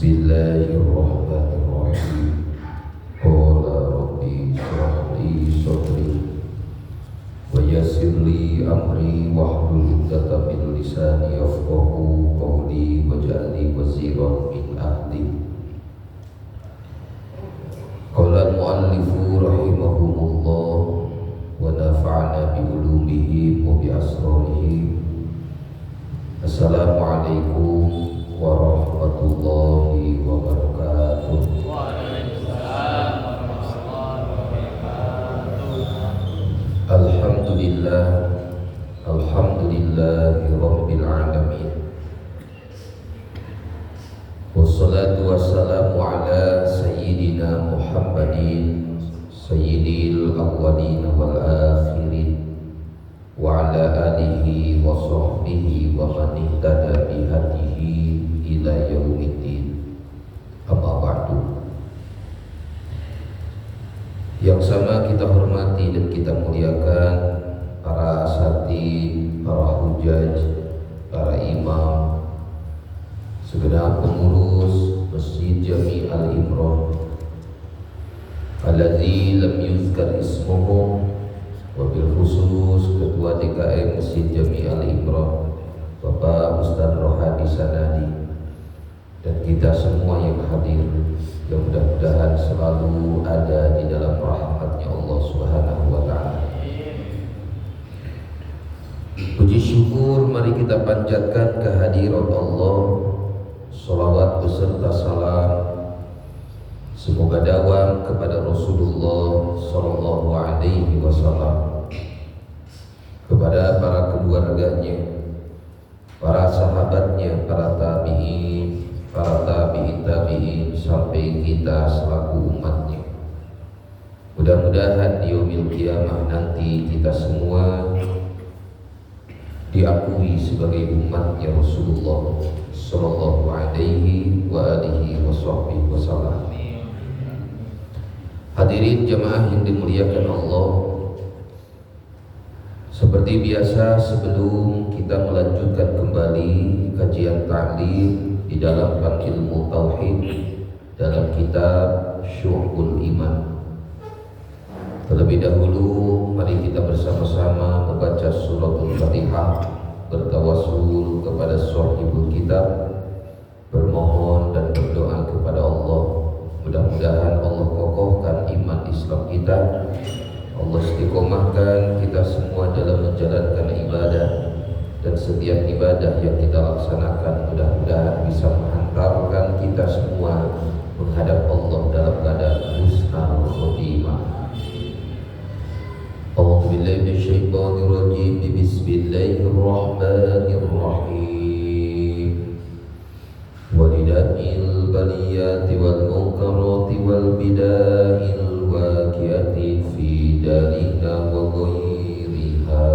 Bismillahirrahmanirrahim. Qala rabbi shrah li sadri wa yassir li amri wahlul 'uqdatam min lisani yafqahu qawli waj'alni waziran min ahli. Qala al-mu'allifu rahimahumullah wa nafa'ana bi ulumihi wa bi asrarihi. Assalamualaikum warahmatullahi wabarakatuh. Waalaikumsalam warahmatullahi wabarakatuh. Alhamdulillahi rabbil alamin. Wassalatu wassalamu ala sayyidina Muhammadin sayyidil awwalin wal akhirin wa ala alihi wa sahbihi wa man ihtada bihadihi ila yaumiddin. Amma ba'du. Yang sama kita hormati dan kita muliakan para asatidz, para hujaj, para imam, segenap pengurus Masjid Jami' Al-Imron alladzi lam yuzkar ismuhu, wabil khusus Ketua DKM Masjid Jami' Al-Imron Bapak Ustaz Rohadi Sanadi, dan kita semua yang hadir, yang mudah-mudahan selalu ada di dalam rahmatnya Allah Subhanahu wa ta'ala. Puji syukur mari kita panjatkan kehadirat Allah. Salawat beserta salam semoga dawam kepada Rasulullah sallallahu alaihi wasallam, kepada para keluarganya, para sahabatnya, para tabi'in, para tabi'in sampai kita selaku umatnya. Mudah-mudahan di yaumil qiyamah nanti kita semua diakui sebagai umatnya Rasulullah sallallahu alaihi wa alihi wasallam. Hadirin jamaah yang dimuliakan Allah, seperti biasa sebelum kita melanjutkan kembali kajian ta'lim di dalam ilmu tauhid dalam kitab Syu'bul Iman, terlebih dahulu mari kita bersama-sama membaca suratul Fatihah, bertawassul kepada sahibul kitab, bermohon dan berdoa kepada Allah. Mudah-mudahan Allah kokohkan iman Islam kita, Allah istiqomahkan kita semua dalam menjalankan ibadah, dan setiap ibadah yang kita laksanakan mudah-mudahan bisa menghantarkan kita semua menghadap Allah dalam keadaan husnul khotimah. A'udzu billahi minasyaitonir rajim. Bismillahirrahmanirrahim. Walidamil baliyati wal munkarati wal bida'il waqi'ati fi dalina wa ghairiha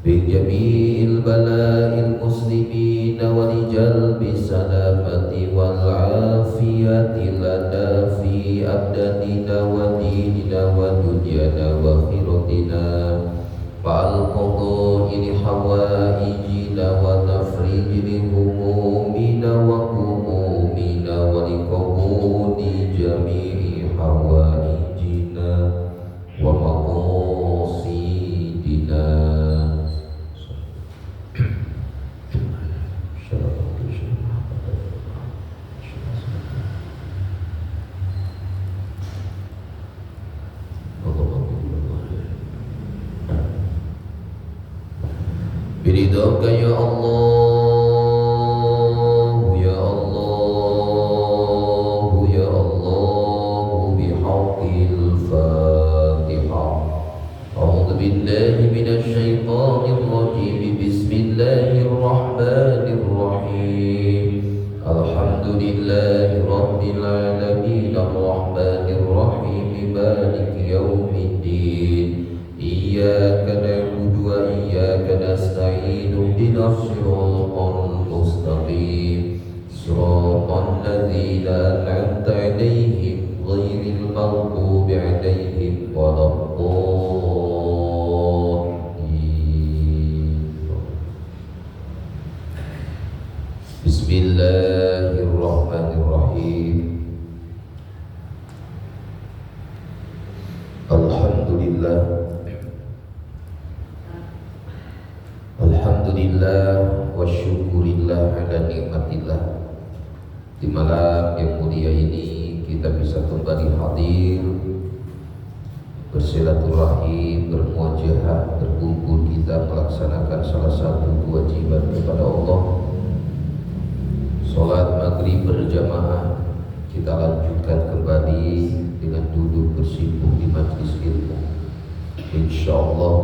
bi jami'il bala'il muslimina wa lijalbi salamati wal afiyati lana fi abdanina wa dinina wa dunyana wa akhiratina fa'al qada'il hawaijina wa tafrijil humumina wa humumina wa liqabuli jami'i hawaijina wa maqasidina. Biridhaka ya Allah, ya Allah, ya Allah, bihaqqil Fatihah. A'udzu billahi minasy syaithanir rajim. Bismillahirrahmanirrahim. Alhamdulillahi rabbil alamin, arrahmanir rahim, maliki yaumiddin. Iyyaka na'budu wa iyyaka nasta'in. Ihdinas siratal mustaqim, siratal ladzina an'amta 'alaihim ghairil maghdubi 'alaihim waladdallin. Bismillahirrahmanirrahim. Alhamdulillah, Alhamdulillah wa syukurillah ala nikmatillah. Di malam yang mulia ini kita bisa kembali hadir, bersilaturahim, bermuajahah, berkumpul kita melaksanakan salah satu kewajiban kepada Allah. Salat maghrib berjamaah kita lanjutkan kembali dengan duduk bersimpuh di majlis ilmu. Insyaallah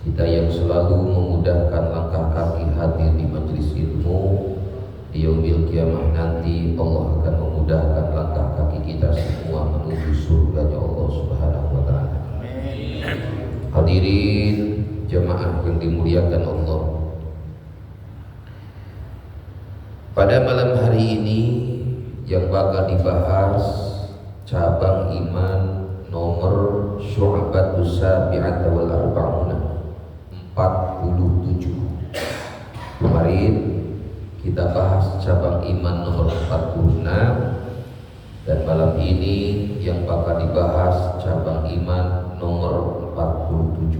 kita yang selalu memudahkan langkah kaki hadir di majlis ilmu, di yaumil kiamah nanti Allah akan memudahkan langkah kaki kita semua menuju surganya Allah Subhanahu wa taala. Hadirin jamaah yang dimuliakan Allah, pada malam hari ini yang bakal dibahas cabang iman nomor syu'batus sabi'ata wal arba'una, 47. Kemarin kita bahas cabang iman nomor 46, dan malam ini yang bakal dibahas cabang iman nomor 47.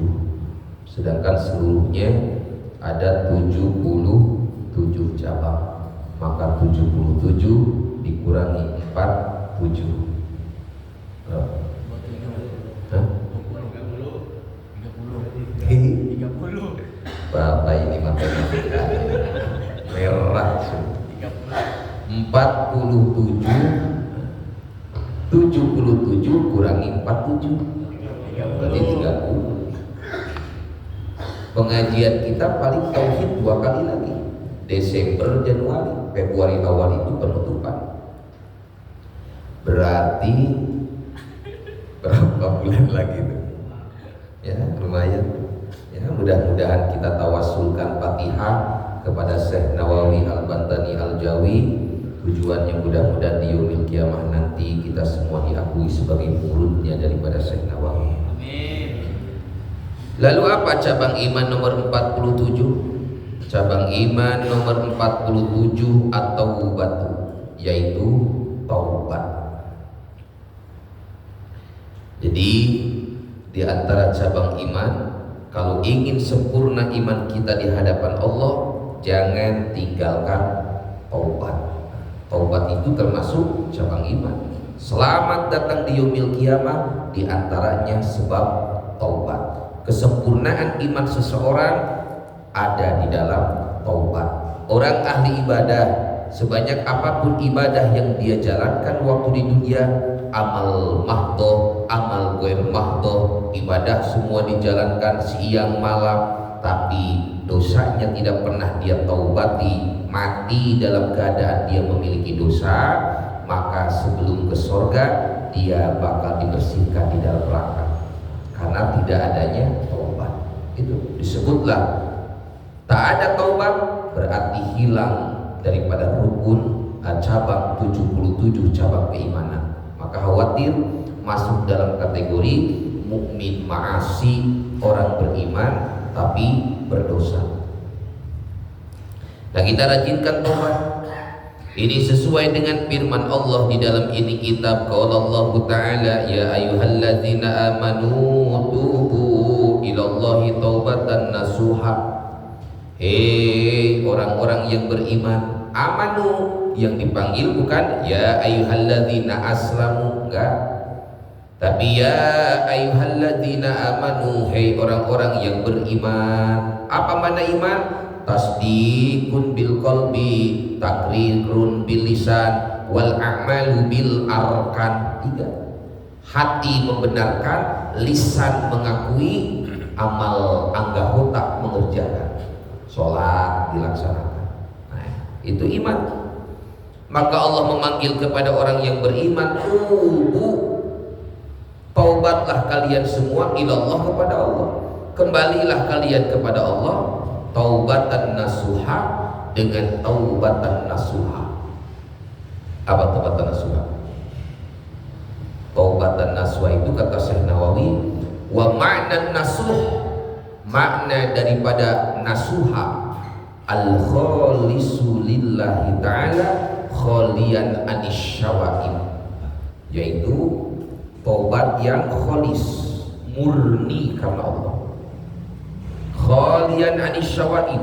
Sedangkan seluruhnya ada 77 cabang, maka 77 dikurangi 47. Bapak ini matematika merah. 47 77 kurangi 47 berarti 30. Pengajian kita paling tauhid 2 kali lagi, Desember, Januari. Februari awal itu penutupan. Berarti berapa bulan lagi tuh? Ya lumayan. Ya mudah-mudahan kita tawasulkan Fatihah kepada Syekh Nawawi Al-Bantani Al-Jawi. Tujuannya mudah-mudahan di yaumil kiamah nanti kita semua diakui sebagai muridnya daripada Syekh Nawawi. Amin. Lalu apa cabang iman nomor 47? Cabang iman nomor 47 atau batu, yaitu taubat. Jadi di antara cabang iman, kalau ingin sempurna iman kita di hadapan Allah, jangan tinggalkan taubat. Taubat itu termasuk cabang iman. Selamat datang di yaumil kiamah, di antaranya sebab taubat. Kesempurnaan iman seseorang ada di dalam taubat. Orang ahli ibadah, sebanyak apapun ibadah yang dia jalankan waktu di dunia, amal mahdoh, amal ghair mahdoh, ibadah semua dijalankan siang malam, tapi dosanya tidak pernah dia taubati, mati dalam keadaan dia memiliki dosa, maka sebelum ke surga dia bakal dibersihkan di dalam neraka karena tidak adanya taubat. Itu disebutlah tak ada taubat, berarti hilang daripada rukun cabang 77 cabang keimanan. Maka khawatir masuk dalam kategori mukmin ma'asi, orang beriman tapi berdosa. Nah kita rajinkan taubat. Ini sesuai dengan firman Allah di dalam ini kitab. Qala Allah Ta'ala, ya ayyuhalladzina amanu tubu ilallahi taubatan nasuha. Hei orang-orang yang beriman, amanu yang dipanggil bukan ya ayyuhalladzina aslamu, enggak, tapi ya ayyuhalladzina amanu, hei orang-orang yang beriman. Apa mana iman? Tasdikun bil qalbi, takrirun bil lisan, wal a'malu bil arkan. 3. Hati membenarkan, lisan mengakui, amal anggota mengerjakan. Sholat dilaksanakan. Nah, itu iman. Maka Allah memanggil kepada orang yang beriman, tubu, taubatlah kalian semua ilallah, kepada Allah. Kembalilah kalian kepada Allah, taubatan nasuha, dengan taubatan nasuha. Apa taubatan nasuha? Taubatan nasuha itu kata Syekh Nawawi, wa ma'na nasuh, makna daripada nasuha, al-khalisu lillahi ta'ala khalian anisyawaib, yaitu taubat yang kholis, murni karena Allah. Khalian anis syawaib,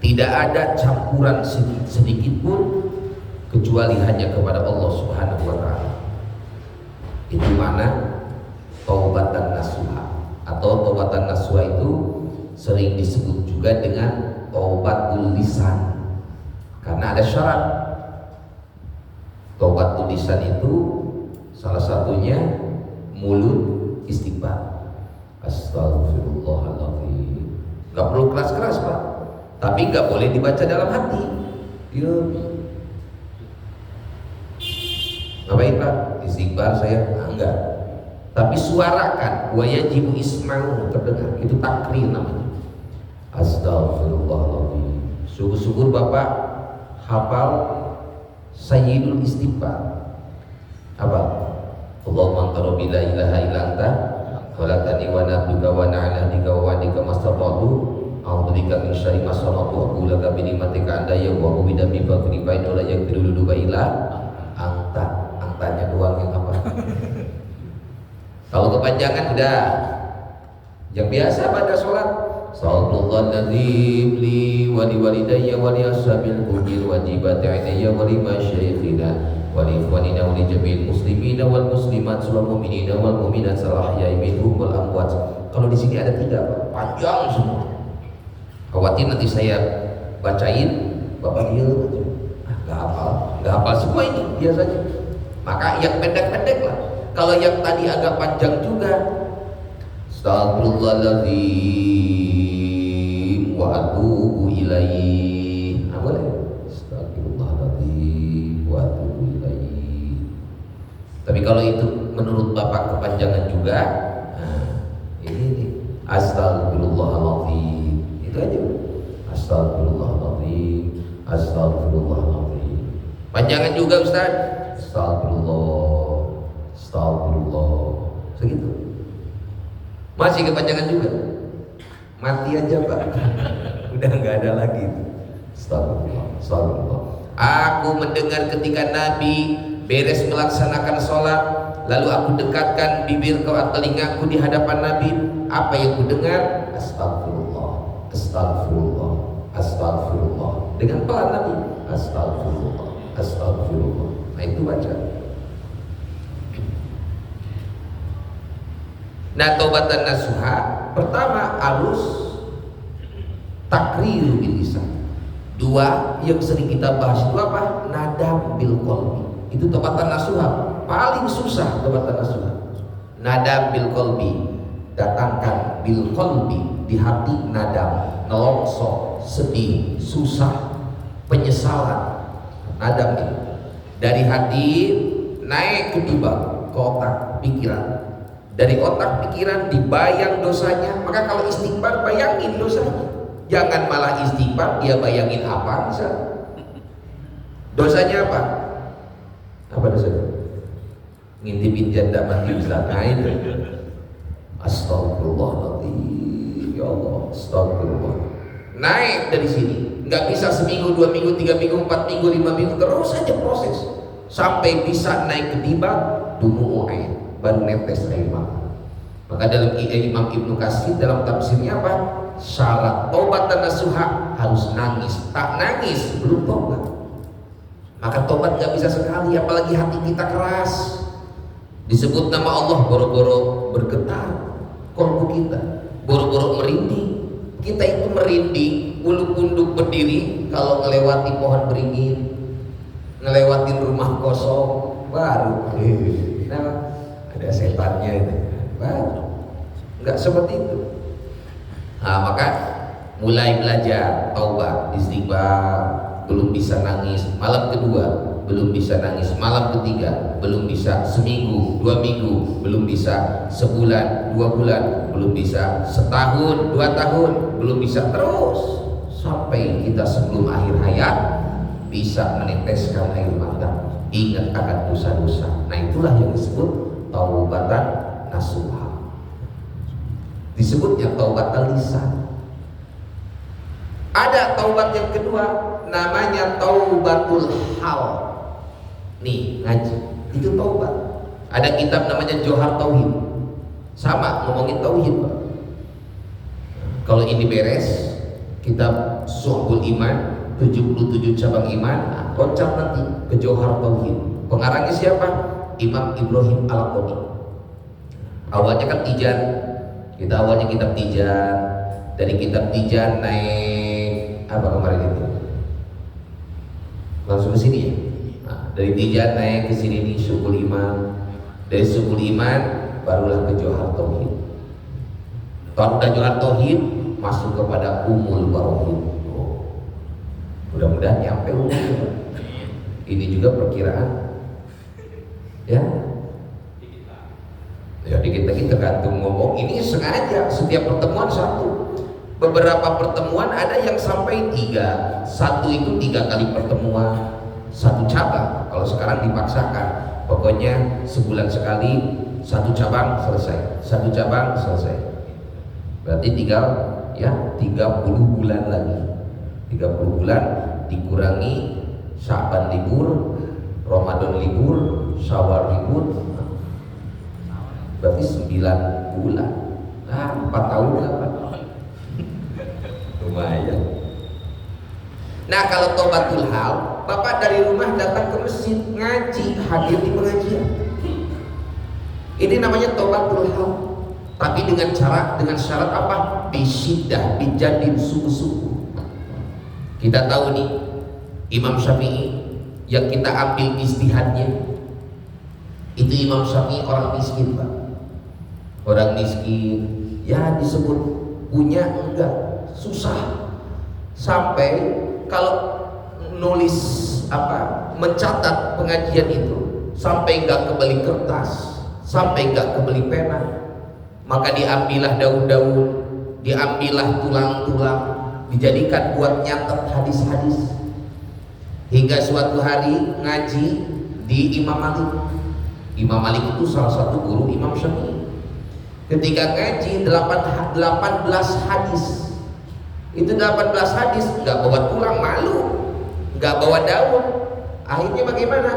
tidak ada campuran sedikit pun kecuali hanya kepada Allah Subhanahu wa taala. Itu mana taubatan nasuha, atau taubatan nasuha itu sering disebut juga dengan taubatul lisan, karena ada syarat. Taubatul lisan itu salah satunya mulut istighfar. Astagfirullahaladzim. Gak perlu keras-keras Pak, tapi gak boleh dibaca dalam hati. Ya. Ngapain Pak? Istighfar saya? Enggak. Tapi suarakan, wa yajibu isma'u, terdengar. Itu takrir namanya. Astagfirullahaladzim. Syukur-syukur Bapak hafal Sayyidul Istighfar. Apa? Allahumma anta rabbi la ilaha illa anta khalaqtani wa ana abduka wa ana ala ahdika wa wa'dika mastata'tu a'udzubika min syarri ma sana'tu wa aqulu laka bi ni'matika alayya wa a'udzu bika min faqri fa innahu la yaghfiru dzunuba illa anta. Angtanya doang yang apa? Kalau kepanjangan udah. Yang biasa pada sholat, Sallallahu li wa li walidayya wa li ashabil qubur wajibati alayya wa li masyayikhina wa li ikhwanina wa li jami'il muslimina wal muslimat wal mu'minina wal mu'minat salahya'i minhum wal amwat. Kalau di sini ada 3 panjang semua. Khawatir nanti saya bacain Bapak dia nggak hafal semua ini biasanya. Maka yang pendek-pendek lah. Kalau yang tadi agak panjang juga, Astagfirullahaladzim wa atubu ilaihi. Nah, boleh. Astagfirullahaladzim wa atubu ilaihi. Tapi kalau itu menurut Bapak kepanjangan juga, nah, ini Astagfirullahaladzim. Itu aja. Astagfirullahaladzim. Astagfirullahaladzim. Panjangan juga Ustaz. Astagfirullah. Astagfirullah. Segitu. Masih kepanjangan juga. Mati aja Pak. Udah nggak ada lagi. Astagfirullah. Astagfirullah. Aku mendengar ketika Nabi beres melaksanakan sholat, lalu aku dekatkan bibir ke telingaku di hadapan Nabi. Apa yang ku dengar? Astagfirullah. Astagfirullah. Astagfirullah. Dengan pelan Nabi. Astagfirullah. Astagfirullah. Nah itu baca. Nah taubatan nasuha pertama harus takrir bil lisan. 2 yang sering kita bahas itu apa? Nadam bil qalbi. Itu taubatan nasuha paling susah. Taubatan nasuha nadam bil qalbi, datangkan bil qalbi, di hati nadam, nelongso, sedih, susah, penyesalan. Nadam itu dari hati naik ke tiba ke otak pikiran, dari otak pikiran dibayang dosanya. Maka kalau istighfar bayangin dosanya, jangan malah istighfar dia bayangin apa misalnya. Dosanya apa? Apa dosanya? Ngintipin janda mati bisa naik. Astagfirullahaladzim, ya Allah, astagfirullah. Naik dari sini, nggak bisa seminggu, 2 minggu, 3 minggu, 4 minggu, 5 minggu, terus saja proses sampai bisa naik ke tiba dumu'u ain, baru netes air mata. Maka dalam Imam Ibnu Katsir dalam tafsirnya apa? Syarat taubatan nasuha harus nangis. Tak nangis belum taubat. Maka taubat nggak bisa sekali, apalagi hati kita keras. Disebut nama Allah boro-boro bergetar kolbu kita, boro-boro merinding. Kita itu merinding, bulu kunduk berdiri kalau melewati pohon beringin, ngelewatin rumah kosong, baru nah, ada setannya itu, baru nggak seperti itu. Nah, maka mulai belajar taubat, istighfar. Belum bisa nangis malam kedua, belum bisa nangis malam ketiga, belum bisa seminggu, 2 minggu, belum bisa sebulan, 2 bulan, belum bisa setahun, 2 tahun, belum bisa, terus sampai kita sebelum akhir hayat bisa meneteskan air mata, ingat akan dosa-dosa. Nah itulah yang disebut taubatan nasuha. Disebutnya taubatan lisan. Ada taubat yang kedua namanya taubatul hal. Nih ngaji itu taubat. Ada kitab namanya Johar Tauhid, sama ngomongin tauhid, Pak. Kalau ini beres, kitab Syu'bul Iman 77 cabang iman, loncat nanti ke Johar Tauhid. Pengarangnya siapa? Imam Ibrahim Al-Qadi. Awalnya kan Tijan, kita awalnya kitab Tijan, dari kitab Tijan naik apa kemarin itu? Langsung ke sini ya. Nah, dari Tijan naik ke sini nih Syu'bul Iman. Dari Syu'bul Iman barulah ke Johar Tauhid. Kalau udah Johar Tauhid masuk kepada Umul Barohid. Mudah-mudahan nyampe umur. Ini juga perkiraan, ya. Ya dikit-dikit tergantung ngomong. Ini sengaja setiap pertemuan satu. Beberapa pertemuan ada yang sampai 3. Satu itu 3 kali pertemuan, 1 cabang. Kalau sekarang dipaksakan, pokoknya sebulan sekali 1 cabang selesai, 1 cabang selesai. Berarti tinggal ya 30 bulan lagi. 30 bulan dikurangi Sya'ban libur, Ramadan libur, Syawal libur, berarti 9 bulan. Nah, 4 tahun lah, Pak. Lumayan. Nah, kalau tobatul hal, Bapak dari rumah datang ke masjid ngaji, hadir di pengajian. Ini namanya tobatul hal. Tapi dengan syarat apa? Bisyiddah, bijadin sungguh-sungguh. Kita tahu nih Imam Syafi'i yang kita ambil istihadnya, itu Imam Syafi'i orang miskin, Pak. Orang miskin, ya disebut punya enggak, susah. Sampai kalau nulis mencatat pengajian itu sampai enggak kebeli kertas, sampai enggak kebeli pena, maka diambillah daun-daun, diambillah tulang-tulang, dijadikan buat nyatet hadis-hadis. Hingga suatu hari ngaji di Imam Malik. Imam Malik itu salah satu guru Imam Syafi'i. Ketika ngaji 18 hadis, itu 18 hadis nggak bawa tulang, malu, nggak bawa daun. Akhirnya bagaimana?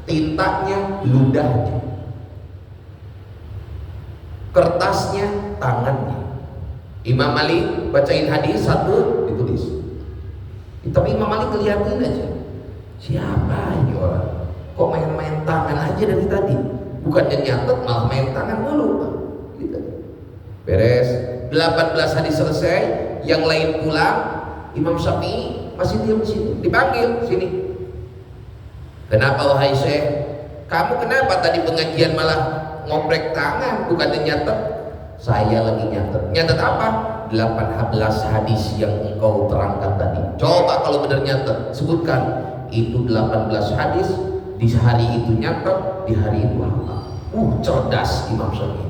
Tintanya, ludahnya, kertasnya, tangannya. Imam Malik bacain hadis satu ditulis. Tapi Imam Malik ngeliatin aja, siapa ini orang? Kok main-main tangan aja dari tadi? Bukannya nyatet malah main tangan mulu. Gitu. Beres 18 hadis selesai, yang lain pulang, Imam Syafi'i masih diam di situ. Dipanggil sini. Kenapa wahai Syekh? Kamu kenapa tadi pengajian malah ngoprek tangan, bukannya nyatet? Saya lagi nyatet. Nyatet apa? 18 hadis yang engkau terangkan tadi. Coba kalau benar nyatet, sebutkan itu 18 hadis, di hari itu nyatet, di hari itu apa? Cerdas Imam Syafi'i.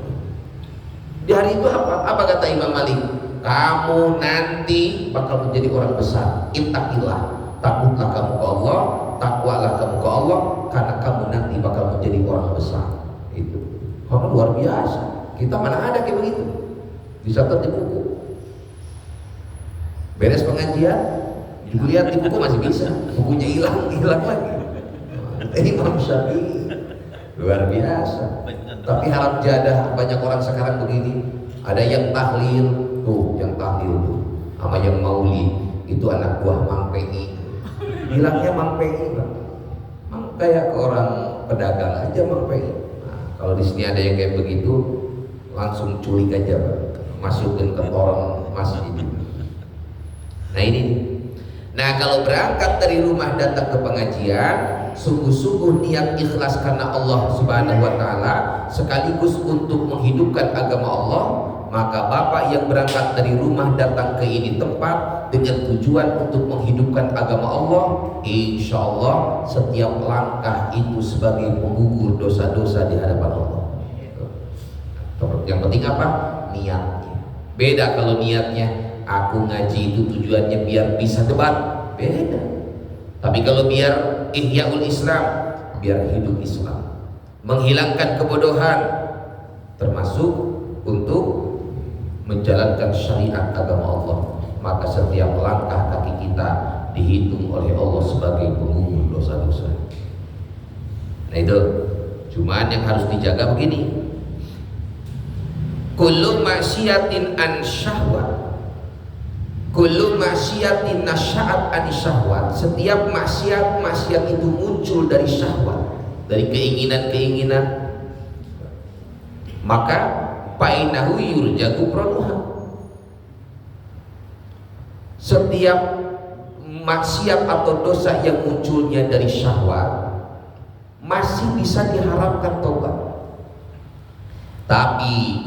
Di hari itu apa? Apa kata Imam Malik? Kamu nanti bakal menjadi orang besar. Ittaqillah, takutlah kamu ke Allah, takwalah kamu ke Allah, karena kamu nanti bakal menjadi orang besar. Itu karena luar biasa. Kita mana ada kayak begitu, bisa di buku. Beres pengajian, dilihat di buku masih bisa, bukunya hilang lagi. Imam Syafi'i luar biasa. Tapi harap jadah banyak orang sekarang begini. Ada yang tahlil tuh, yang tahlil tuh, sama yang maulid itu anak buah Mang PI. Bilangnya Mang PI, Bang. Mang kayak ke orang pedagang aja Mang PI. Nah, kalau di sini ada yang kayak begitu, langsung culik aja, Bang. Masukin ke orang masjid. Nah ini. Nah kalau berangkat dari rumah datang ke pengajian, sungguh-sungguh niat ikhlas karena Allah Subhanahu wa Ta'ala, sekaligus untuk menghidupkan agama Allah, maka bapak yang berangkat dari rumah datang ke ini tempat dengan tujuan untuk menghidupkan agama Allah, insya Allah setiap langkah itu sebagai penggugur dosa-dosa di hadapan Allah. Yang penting apa? Niatnya. Beda kalau niatnya aku ngaji itu tujuannya biar bisa debat, beda. Tapi kalau biar ihyaul Islam, biar hidup Islam, menghilangkan kebodohan, termasuk untuk menjalankan syariat agama Allah, maka setiap langkah kaki kita dihitung oleh Allah sebagai penggugur dosa-dosa. Nah itu Cuman yang harus dijaga begini, kullu maksiatin an syahwat, kullu maksiatin nasya'at an syahwat. Setiap maksiat itu muncul dari syahwat, dari keinginan-keinginan, maka fainahu yurja kufranuha. Setiap maksiat atau dosa yang munculnya dari syahwat masih bisa diharapkan tobat. Tapi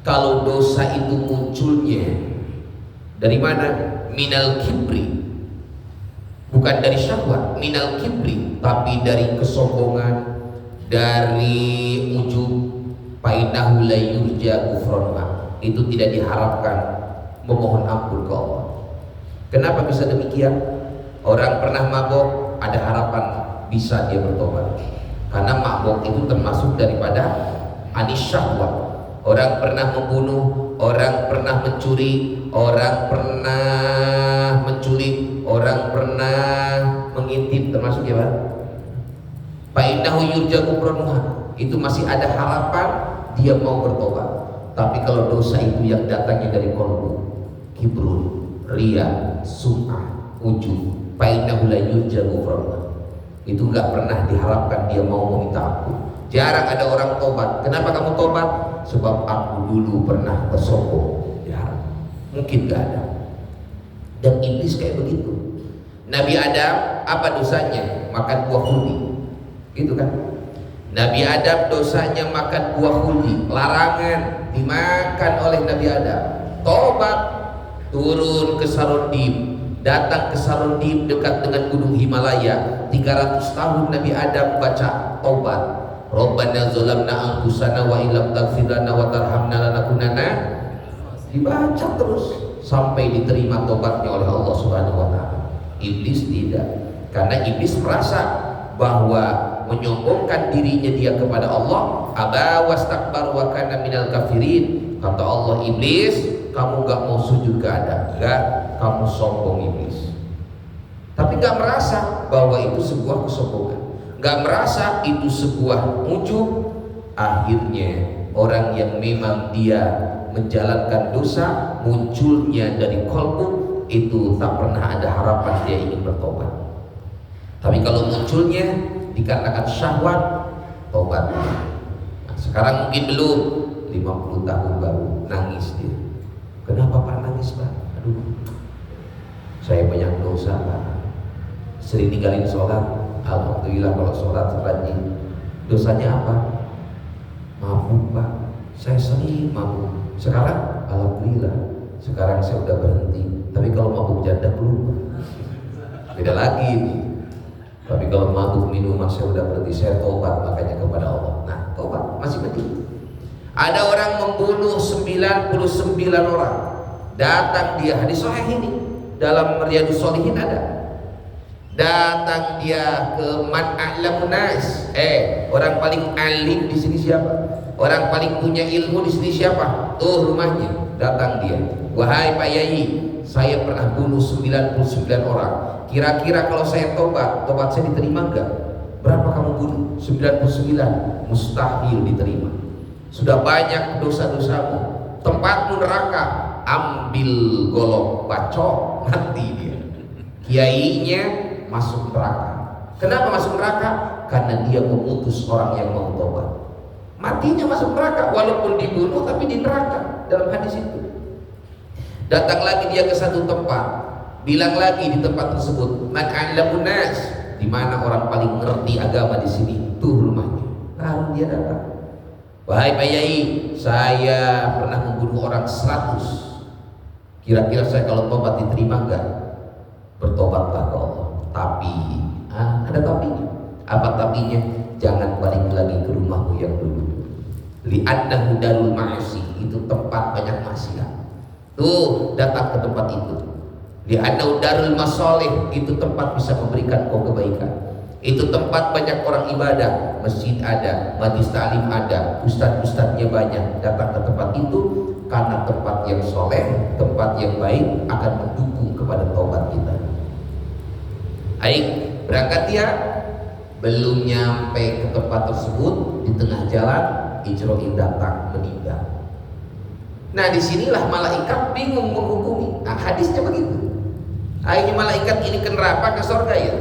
kalau dosa itu munculnya dari mana? Minal kibri, bukan dari syahwat, minal kibri, tapi dari kesombongan, dari ujub, fainahu la yurja kufranuha. Itu tidak diharapkan memohon ampun ke Allah. Kenapa bisa demikian? Orang pernah mabok, ada harapan bisa dia bertobat, karena mabok itu termasuk daripada anis syahwat. Orang pernah membunuh, orang pernah mencuri, orang pernah menculik, orang pernah mengintip, termasuk ya Pak? Fainahu yurja kufranuha. Itu masih ada harapan dia mau bertobat. Tapi kalau dosa itu yang datangnya dari qalbu, kibrun, riya, sum'ah, ujub, fainahu la yurja kufranuha. Itu nggak pernah diharapkan dia mau meminta ampun. Jarang ada orang tobat. Kenapa kamu tobat? Sebab aku dulu pernah bersombong. Jarang, mungkin nggak ada. Dan iblis kayak begitu. Nabi Adam apa dosanya? Makan buah khuldi, gitu kan? Nabi Adam dosanya makan buah khuldi, larangan dimakan oleh Nabi Adam. Tobat, turun ke Sarondib, datang ke Sarondib dekat dengan gunung Himalaya. 300 tahun Nabi Adam baca taubat. Rabbana zalamna anfusana wa illam taghfir lana wa tarhamna lanakunanna. Dibaca terus sampai diterima taubatnya oleh Allah Subhanahu wa taala. Iblis tidak, karena iblis merasa bahwa menyombongkan dirinya dia kepada Allah, aba wastakbar wa kana minal kafirin. Kata Allah, iblis, kamu gak mau sujud ke Adam, enggak, kamu sombong iblis. Tapi gak merasa bahwa itu sebuah kesombongan, gak merasa itu sebuah ujub. Akhirnya orang yang memang dia menjalankan dosa munculnya dari qalbu, itu tak pernah ada harapan dia ingin bertobat. Tapi kalau munculnya dikarenakan syahwat, tobat. Nah, sekarang mungkin belum, 50 tahun baru nangis dia. Kenapa Pak nangis Pak? Aduh, saya banyak dosa Pak, sering ninggalin sholat. Alhamdulillah kalau sholat rajin. Dosanya apa? Mabuk Pak, saya sering mabuk. Sekarang alhamdulillah, sekarang saya udah berhenti. Tapi kalau mabuk janda belum, beda lagi nih. Tapi kalau mabuk minuman saya udah berhenti, saya tobat makanya kepada Allah. Nah, tobat masih penting. Ada orang membunuh 99 orang. Datang dia, hadis sahih ini dalam Riyadhus Shalihin ada. Datang dia ke man a'lamun nas. Orang paling alim di sini siapa? Orang paling punya ilmu di sini siapa? Tuh rumahnya. Datang dia. Wahai Pak Yai, saya pernah bunuh 99 orang. Kira-kira kalau saya tobat saya diterima enggak? Berapa kamu bunuh? 99. Mustahil diterima. Sudah banyak dosa-dosamu, tempatmu neraka. Ambil golok bacok, mati dia. Kiainya masuk neraka. Kenapa masuk neraka? Karena dia memutus orang yang mau tobat. Matinya masuk neraka, walaupun dibunuh tapi di neraka dalam hadis itu. Datang lagi dia ke satu tempat, bilang lagi di tempat tersebut, man a'lamun nas, di mana orang paling mengerti agama di sini, tuh rumahnya. Lalu dia datang, wahai Pak Yai, saya pernah membunuh orang 100. Kira-kira saya kalau tobat diterima enggak? Bertobatlah ke Allah. Tapi ada tapinya. Apa tapinya? Jangan balik lagi ke rumahmu yang dulu. Li'annahu darul ma'asi, itu tempat banyak maksiat. Tuh, datang ke tempat itu. Li'annahu darul masalih, itu tempat bisa memberikan kau kebaikan. Itu tempat banyak orang ibadah, masjid ada, majelis ta'lim ada, ustadz-ustadznya banyak. Datang ke tempat itu karena tempat yang soleh, tempat yang baik akan mendukung kepada taubat kita. Baik, berangkat ya. Belum nyampe ke tempat tersebut, di tengah jalan Israil datang meninggal. Nah disinilah malaikat bingung menghukumi. Nah hadisnya begitu. Ini malaikat ini ke neraka ke surga ya?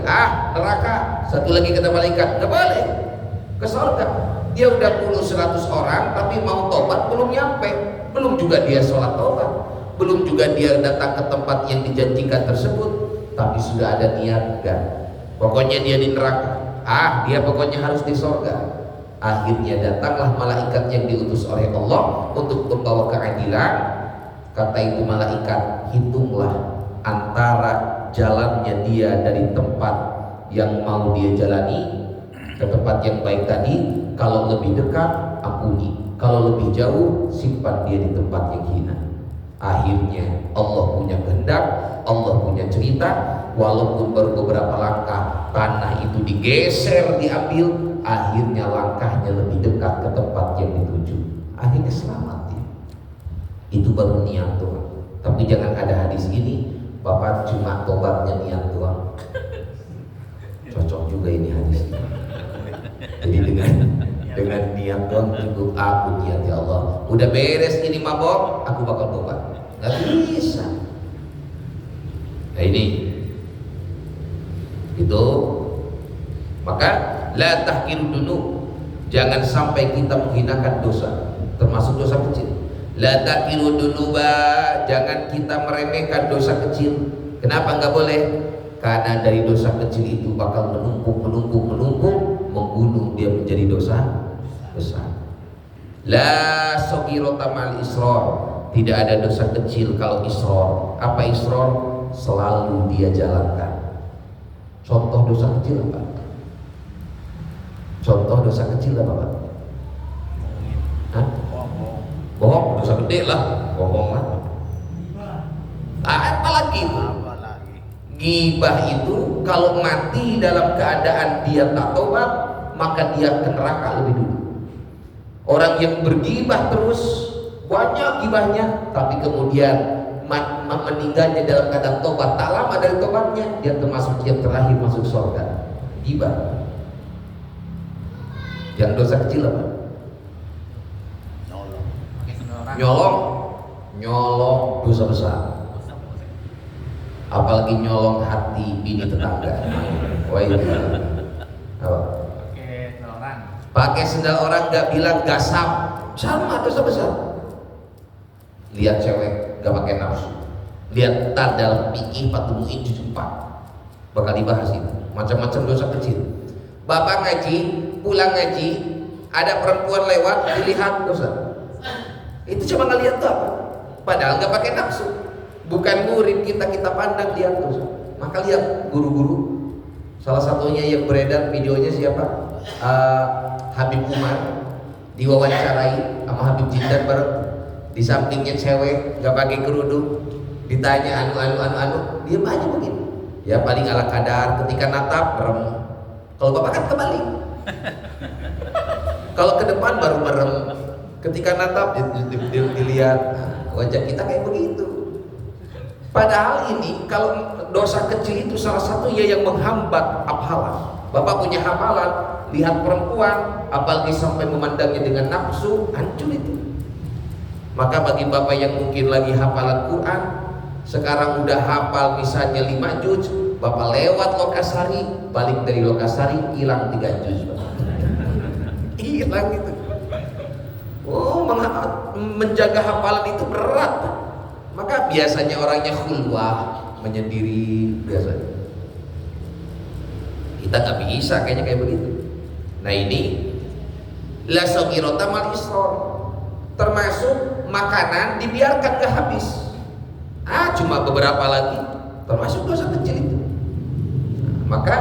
Neraka. Satu lagi kata malaikat, nggak boleh ke surga. Dia udah bunuh 100 orang tapi mau tobat belum nyampe. Belum juga dia sholat tobat, belum juga dia datang ke tempat yang dijanjikan tersebut, tapi sudah ada niat kan. Pokoknya dia di neraka. Dia pokoknya harus di surga. Akhirnya datanglah malaikat yang diutus oleh Allah untuk membawa keadilan. Kata itu malaikat, hitunglah antara jalannya dia dari tempat yang mau dia jalani ke tempat yang baik tadi. Kalau lebih dekat, ampuni. Kalau lebih jauh, simpan dia di tempat yang hina. Akhirnya Allah punya kehendak, Allah punya cerita. Walaupun baru beberapa langkah, tanah itu digeser, diambil. Akhirnya langkahnya lebih dekat ke tempat yang dituju. Akhirnya selamat dia. Itu baru niat Tuhan. Tapi jangan ada hadis ini, Bapak cuma tobatnya niat doang. Cocok juga ini hadis ini. Jadi dengan niat doang cukup. Aku niat ya Allah, udah beres ini mabok, aku bakal tobat. Gak bisa. Nah ini itu. Maka la tahqiru dunub, jangan sampai kita menghinakan dosa, termasuk dosa kecil. La tahqiru dunuba, jangan kita meremehkan dosa kecil. Kenapa nggak boleh? Karena dari dosa kecil itu bakal menumpuk, membunuh dia menjadi dosa besar. La saghirata mal israr, tidak ada dosa kecil kalau israr. Apa israr? Selalu dia jalankan. Contoh dosa kecil apa? Contoh dosa kecil apa Pak? Bohong, dosa gede lah, bohong lah. Apalagi itu? Ghibah itu kalau mati dalam keadaan dia tak tobat, maka dia ke neraka lebih dulu. Orang yang bergibah terus, banyak gibahnya, tapi kemudian meninggalnya dalam keadaan tobat, tak lama dari tobatnya, dia termasuk yang terakhir masuk surga. Gibah. Yang dosa kecil apa? Nyolong dosa besar. Apalagi nyolong hati bini tetangga. Wah itu apa? Pakai sendal orang gak bilang gasap, sama dosa besar. Lihat cewek gak pakai nafsu, lihat tar dalam fikih Fathul juz 4 bakal dibahas itu. Macam-macam dosa kecil. Bapak ngaji, pulang ngaji, ada perempuan lewat, dilihat dosa. Itu cuma ngeliat tuh apa? Padahal nggak pakai nafsu. Bukan murid kita pandang lihat dosa. Maka lihat guru-guru. Salah satunya yang beredar videonya siapa? Habib Umar diwawancarai sama Habib Jindan bareng. Di sampingnya cewek nggak pakai kerudung. Ditanya anu, dia aja begitu. Ya paling ala kadar. Ketika natap merem. Kalau bapak kan kebalik. Kalau ke depan baru merem. Ketika natap dilihat, wajah kita kayak begitu. Padahal ini kalau dosa kecil itu salah satu ya yang menghambat hafalan. Bapak punya hafalan, lihat perempuan, apalagi sampai memandangnya dengan nafsu, hancur itu. Maka bagi bapak yang mungkin lagi hafalan Quran, sekarang udah hafal misalnya 5 juz, bapak lewat Lokasari, balik dari Lokasari hilang 3 juz. Hilang itu. Oh, menjaga hafalan itu berat. Maka biasanya orangnya khulwah, menyendiri biasanya. Kita nggak bisa kayaknya kayak begitu. Nah ini la saghirata mal israr, termasuk makanan dibiarkan gak habis. Cuma beberapa lagi, termasuk dosa kecil itu. Maka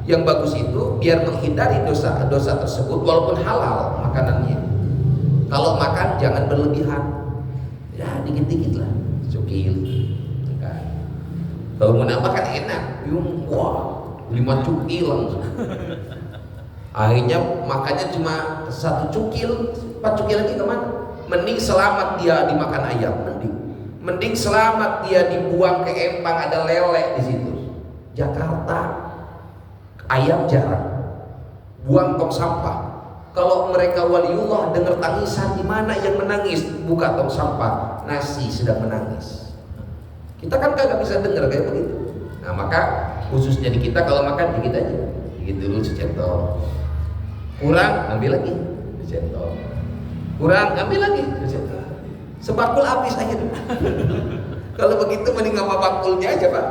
yang bagus itu biar menghindari dosa-dosa tersebut walaupun halal makanannya. Kalau makan jangan berlebihan, ya dikit-dikit lah, cukil. Kalau menambah kan enak, wah 5 cukil langsung. Akhirnya makannya cuma 1 cukil, 4 cukil lagi kemana? Mending selamat dia dimakan ayam, mending selamat dia dibuang ke empang ada lele di situ. Jakarta ayam jarang, buang tong sampah. Kalau mereka waliullah dengar tangisan, di mana yang menangis? Buka tong sampah, nasi sedang menangis. Kita kan kagak bisa dengar kayak begitu. Nah maka khususnya di kita kalau makan dikit aja, dikit dulu secentol. Kurang ambil lagi secentol. Kurang ambil lagi secentol. Sebakul habis aja dulu. Kalau begitu mending sama bakulnya aja Pak.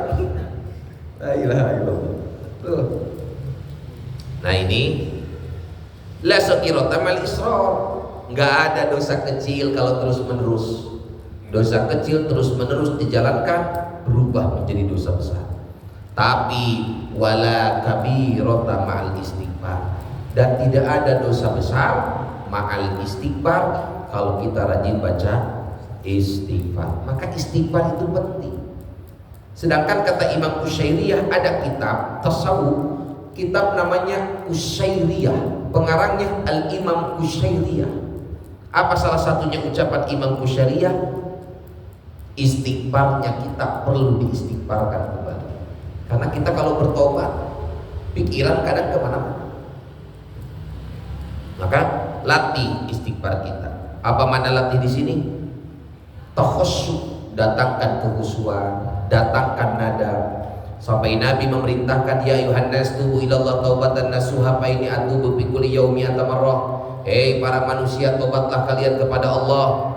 La ilaha illallah. Tuh. Nah ini la sakirata mal israr. Enggak ada dosa kecil kalau terus menerus. Dosa kecil terus menerus dijalankan berubah menjadi dosa besar. Tapi wala kabirata ma'al istighfar. Dan tidak ada dosa besar ma'al istighfar kalau kita rajin baca istighfar. Maka istighfar itu penting. Sedangkan kata Imam Qushairiyah, ada kitab tasawuf, kitab namanya Qushairiyah, pengarangnya Al-Imam Qushairiyah. Apa salah satunya ucapan Imam Qushairiyah? Istighfarnya kita perlu diistighfarkan kembali. Karena kita kalau bertobat, pikiran kadang kemana-mana. Maka latih istighfar kita. Apa mana latih di sini? Takhasyu, datangkan kekhusyuan, datangkan nada. Sampai Nabi memerintahkan, ya ayuhan nas tubu ilallah taubatan nasuha fa inni atubu bi kulli yaumi atamarrah. Hei para manusia, tobatlah kalian kepada Allah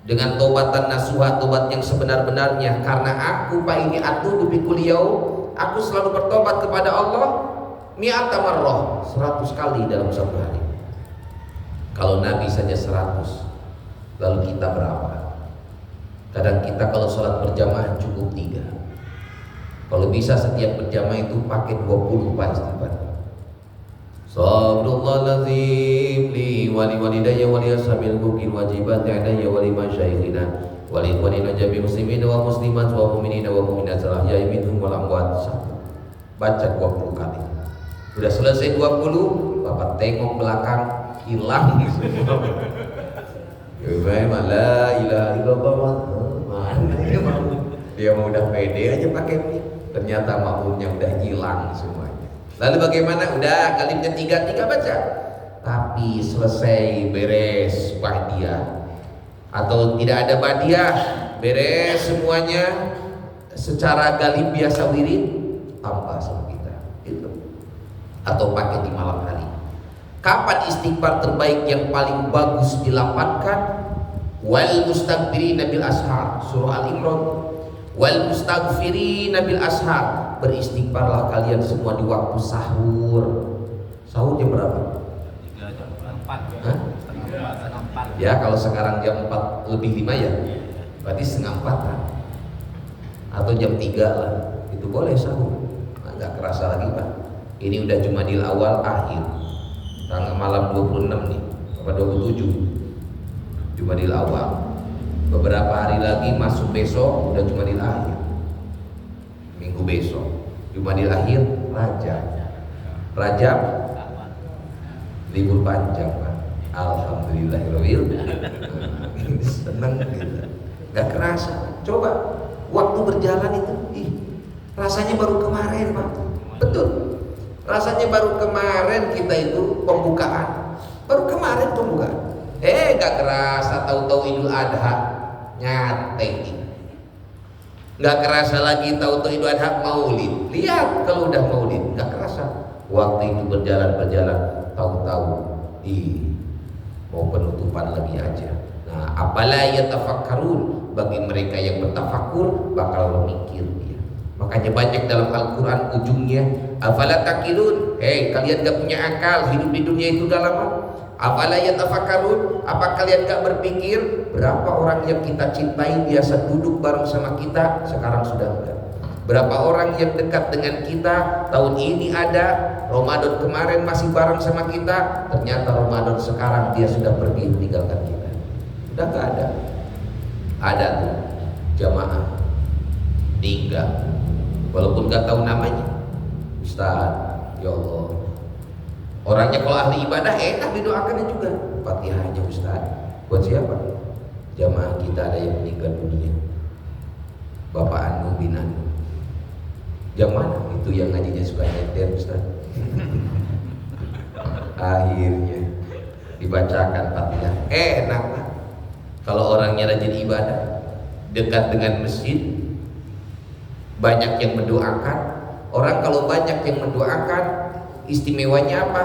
dengan taubatan nasuha, tobat yang sebenar-benarnya. Karena aku fa inni atubu bi kulli yaum, aku selalu bertobat kepada Allah mi'ata marrah, 100 kali dalam satu hari. Kalau Nabi saja 100, lalu kita berapa? Kadang kita kalau sholat berjamaah cukup 3. Kalau bisa setiap berjamaah itu pakai 20 istighfar. Subhanallazim li wa li walidayya wa li ashabil muqim wajibat adayya wa li masyayikhina wa li ikhwanina jami muslimin wa muslimat wa mu'minina wa mu'minat ahya'i minhum wal amwat. Baca 20 kali. Sudah selesai 20, Bapak tengok belakang, hilang semua. La ilaha illallah. Dia mau udah pede aja pakai ini, ternyata makmumnya udah hilang semuanya. Lalu bagaimana? Udah kalimnya 3 baca, tapi selesai beres badiah atau tidak ada badiah, beres semuanya secara galib biasa wirid, tambah sama kita itu. Atau pakai di malam hari. Kapan istighfar terbaik yang paling bagus dilapatkan? Wal mustaghfirina bil ashar, surah Al-Imran. Wal mustaghfirina bil ashar, beristighfarlah kalian semua di waktu sahur. Sahur jam berapa? 3 jam 4. Ya kalau sekarang jam 4 lebih 5 ya, berarti setengah 4 kan? Atau jam 3 lah, itu boleh sahur. Nah, gak kerasa lagi Pak. Ini udah Jumadil awal akhir, tanggal malam 26 nih, apa 27 Jumadil awal. Beberapa hari lagi masuk besok udah Jumadil akhir. Minggu besok Jumadil akhir, Rajab libur panjang Pak. Alhamdulillahirabbil alamin. Senang gitu. Gak kerasa. Coba waktu berjalan itu, rasanya baru kemarin Pak. Betul. Rasanya baru kemarin kita itu pembukaan. Baru kemarin pembukaan. Gak kerasa tahu-tahu Idul Adha nyatek. Gak kerasa lagi tahu-tahu Idul Adha Maulid. Lihat kalau udah Maulid, gak kerasa. Waktu itu berjalan, tahu-tahu mau penutupan lagi aja. Nah, apala yatafakkarun, bagi mereka yang bertafakur bakal memikir dia. Makanya banyak dalam Al-Quran ujungnya afala takilun, kalian gak punya akal, hidup di dunia itu udah lama. Afala yatafakkarun, apa kalian gak berpikir berapa orang yang kita cintai biasa duduk bareng sama kita, sekarang sudah enggak. Berapa orang yang dekat dengan kita tahun ini ada, Ramadan kemarin masih bareng sama kita, ternyata Ramadan sekarang dia sudah pergi meninggalkan kita. Udah gak ada. Ada tuh jamaah meninggal, walaupun gak tahu namanya. Ustaz, ya Allah, orangnya kalau ahli ibadah enak didoakannya juga. Fatihahnya Ustaz. Buat siapa? Jamaah kita ada yang meninggal dunia. Bapak Anu bin Anu. Yang mana? Itu yang ngajinya suka nyetir Ustaz. Akhirnya dibacakan Fatihah, enak lah. Kalau orangnya rajin ibadah, dekat dengan masjid, banyak yang mendoakan. Orang kalau banyak yang mendoakan, istimewanya apa?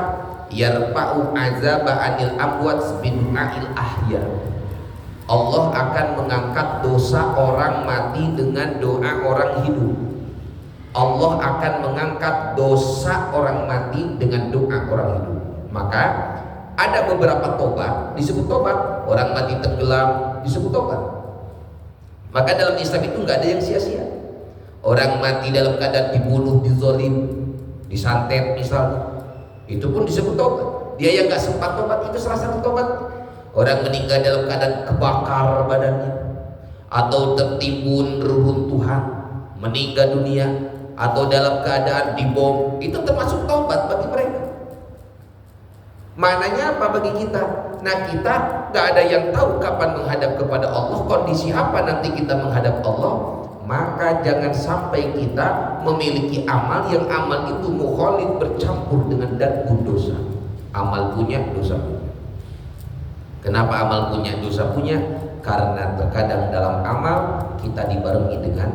Yarfa'u azaba anil amwat bidu'ail ahya. Allah akan mengangkat dosa orang mati dengan doa orang hidup. Allah akan mengangkat dosa orang mati dengan doa orang hidup. Maka ada beberapa tobat disebut tobat. Orang mati tenggelam disebut tobat. Maka dalam Islam itu nggak ada yang sia-sia. Orang mati dalam keadaan dibunuh, dizolim, disantet misalnya, itu pun disebut tobat. Dia yang nggak sempat tobat itu salah satu tobat. Orang meninggal dalam keadaan kebakar badannya, atau tertimbun reruntuhan, meninggal dunia, atau dalam keadaan dibom, itu termasuk tobat bagi mereka. Maknanya apa bagi kita? Nah, kita gak ada yang tahu kapan menghadap kepada Allah, kondisi apa nanti kita menghadap Allah. Maka jangan sampai kita memiliki amal yang amal itu mukhalif, bercampur dengan darkun dosa. Amal punya, dosa punya. Kenapa amal punya, dosa punya? Karena terkadang dalam amal kita dibarengi dengan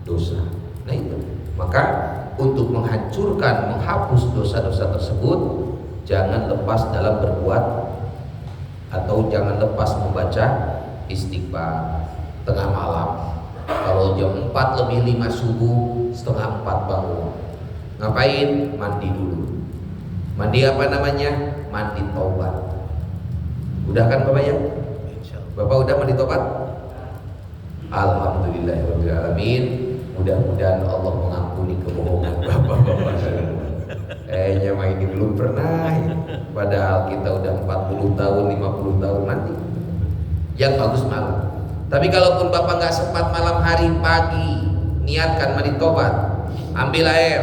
dosa. Nah itu. Maka untuk menghancurkan, menghapus dosa-dosa tersebut, jangan lepas dalam berbuat, atau jangan lepas membaca istighfar tengah malam. Kalau jam 4 lebih 5 subuh, setengah 4 bangun. Ngapain? Mandi dulu. Mandi apa namanya? Mandi taubat. Udah kan Bapak ya? Bapak udah mandi taubat? Alhamdulillahirabbil alamin. Mudah-mudahan Allah mengampuni kebohongan Bapak-bapak. Mah ini belum pernah. Padahal kita udah 40 tahun, 50 tahun mandi. Yang bagus malam. Tapi kalaupun Bapak nggak sempat malam hari, pagi niatkan mandi tobat. Ambil air.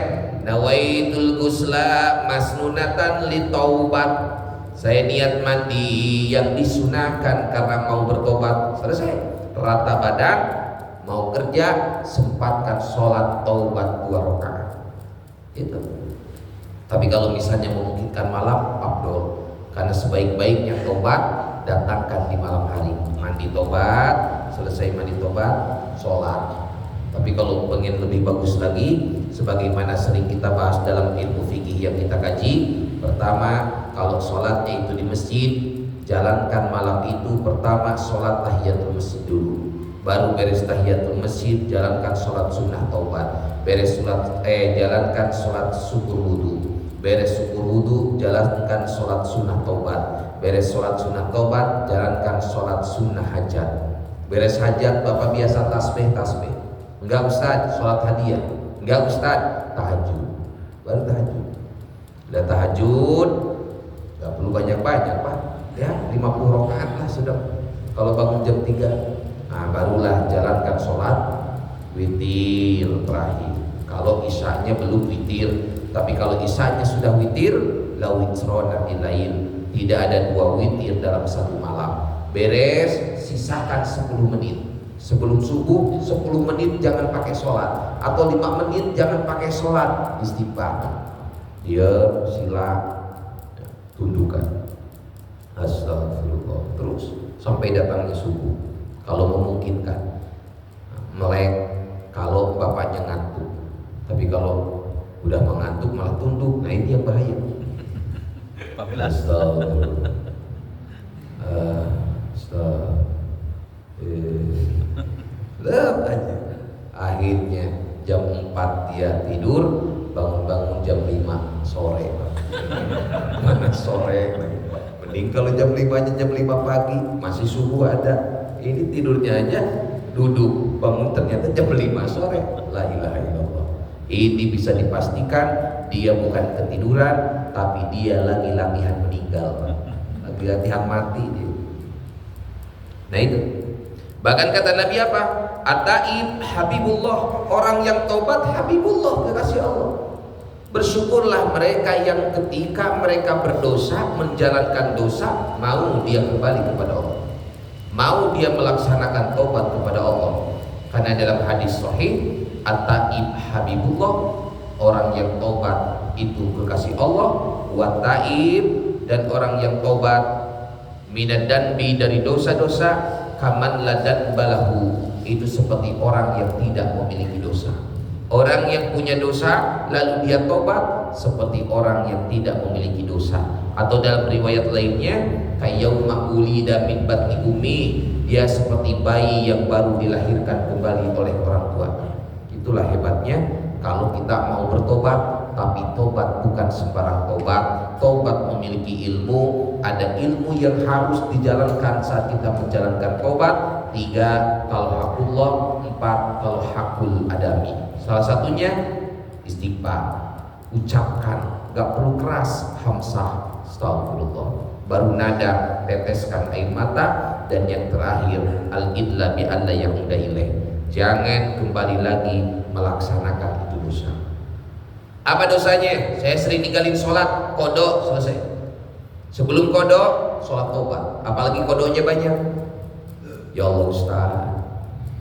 Nawaitul ghusla masnunatan li taubat. Saya niat mandi yang disunahkan karena mau bertobat. Selesai. Rata badan, mau kerja, sempatkan sholat taubat 2 rakaat. Itu. Tapi kalau misalnya memungkinkan malam, afdol. Karena sebaik-baiknya tobat datangkan di malam hari. Mandi tobat, selesai mandi tobat, sholat. Tapi kalau pengen lebih bagus lagi, sebagaimana sering kita bahas dalam ilmu fikih yang kita kaji, pertama, kalau sholatnya itu di masjid, jalankan malam itu pertama sholat tahiyatul masjid dulu. Baru beres tahiyatul masjid, jalankan sholat sunnah taubat. Jalankan sholat syukur wudu. Beres syukur wudu, jalankan sholat sunnah taubat. Beres sholat sunnah taubat, jalankan sholat sunnah hajat. Beres hajat, Bapak biasa tasbih. Enggak Ustaz, sholat hadiah. Enggak Ustaz, tahajud. Baru tahajud. Udah tahajud, gak perlu banyak-banyak Pak. Ya 50 rakaat lah sudah. Kalau bangun jam 3, nah barulah jalankan sholat witir terakhir. Kalau isyanya belum witir, tapi kalau isyanya sudah witir, la witrona bilail, tidak ada 2 witir dalam satu malam. Beres, sisakan 10 menit sebelum subuh, 10 menit jangan pakai sholat, atau 5 menit jangan pakai sholat, istighfar. Dia sila tundukkan, astagfirullah, terus sampai datangnya subuh. Kalau memungkinkan, melek kalau bapaknya ngantuk. Tapi kalau udah mengantuk malah tunduk, nah ini yang bahaya. 14. Astagfirullah. Aja. Akhirnya jam 4 dia tidur, bangun-bangun jam 5 sore. Mana sore? Mending kalau jam 5-nya jam 5 pagi, masih subuh ada. Ini tidurnya aja duduk, bangun ternyata jam 5 sore. La ilaha illallah. Ini bisa dipastikan dia bukan ketiduran, tapi dia lagi latihan meninggal, lagi latihan mati dia. Nah itu. Bahkan kata Nabi apa? At-taib habibullah, orang yang taubat habibullah, kekasih Allah. Bersyukurlah mereka yang ketika mereka berdosa, menjalankan dosa, mau dia kembali kepada Allah, mau dia melaksanakan taubat kepada Allah. Karena dalam hadis sahih, at-taib habibullah, orang yang taubat itu kekasih Allah. Wa taib, dan orang yang taubat minad danbi dari dosa-dosa, kaman ladan balahu, itu seperti orang yang tidak memiliki dosa. Orang yang punya dosa lalu dia tobat seperti orang yang tidak memiliki dosa. Atau dalam riwayat lainnya, kayyauma ulida min batni ummi, dia seperti bayi yang baru dilahirkan kembali oleh orang tua. Itulah hebatnya kalau kita mau bertobat, tapi tobat bukan sembarang tobat. Tobat memiliki ilmu, ada ilmu yang harus dijalankan saat kita menjalankan tobat. 3 kalau hakullah, 4 kalau hakul adami. Salah satunya istighfar, ucapkan, gak perlu keras, hamsah, astagfirullah, baru nada, teteskan air mata, dan yang terakhir al-idla bi alla yahuda ilaih, jangan kembali lagi melaksanakan itu dosa. Apa dosanya? Saya sering ninggalin sholat, kodok, selesai. Sebelum kodok, sholat tobat. Apalagi kodoknya banyak. Ya Allah Ustaz,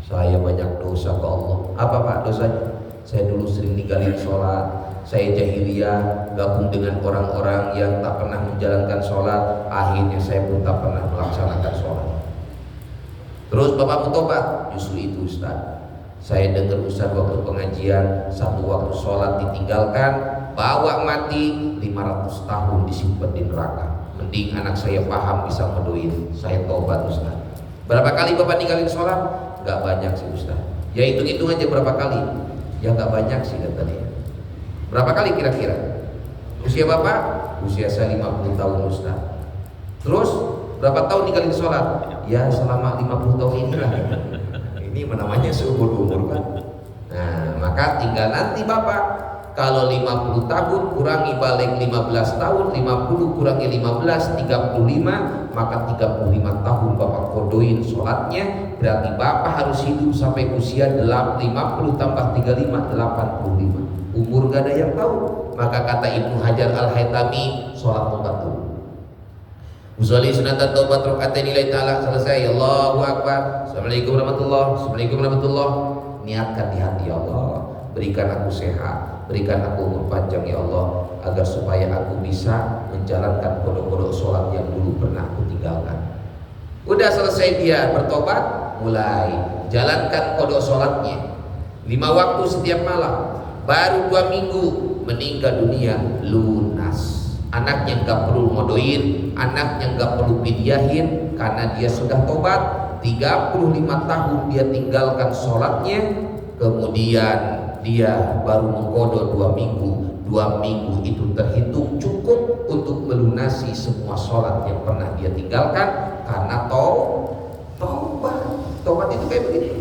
saya banyak dosa ke Allah. Apa Pak dosanya? Saya dulu sering ninggalin sholat, saya jahiliyah, gabung dengan orang-orang yang tak pernah menjalankan sholat. Akhirnya saya pun tak pernah melaksanakan sholat. Terus Bapak mau tobat? Justru itu Ustaz, saya dengar Ustaz waktu pengajian, satu waktu sholat ditinggalkan, bawa mati, 500 tahun disimpan di neraka. Mending anak saya paham bisa ngedoin, saya tobat Ustaz. Berapa kali Bapak ninggalin sholat? Gak banyak sih Ustaz. Ya hitung-hitung aja berapa kali. Ya gak banyak sih kata dia. Berapa kali kira-kira? Usia Bapak? Usia saya 50 tahun Ustaz. Terus berapa tahun ninggalin sholat? Ya selama 50 tahun inilah. Ini namanya seumur umur kan. Nah maka tinggal nanti Bapak, kalau 50 tahun kurangi balik 15 tahun, 50 kurangi 15, 35, maka 35 tahun Bapak kodoin sholatnya. Berarti Bapak harus hidup sampai usia 50 tambah 35, 85. Umur gak ada yang tahu. Maka kata Ibnu Hajar Al-Haytami, sholat tobat dulu. Usolli sunatan taubat rakaat nilai ta'ala, selesai. Allahu Akbar, Assalamualaikum warahmatullahi, Assalamualaikum warahmatullahi. Niatkan di hati, ya Allah, berikan aku sehat, berikan aku umur panjang ya Allah, agar supaya aku bisa menjalankan kodok-kodok sholat yang dulu pernah aku tinggalkan. Udah selesai dia bertobat, mulai jalankan kodok sholatnya 5 waktu setiap malam. Baru 2 minggu meninggal dunia, lunas. Anaknya gak perlu ngodoin, anaknya gak perlu pidyahin, karena dia sudah tobat. 35 tahun dia tinggalkan sholatnya, kemudian dia baru mengkodok 2 minggu. 2 minggu itu terhitung cukup untuk melunasi semua sholat yang pernah dia tinggalkan, karena tobat. Tobat itu kayak begini.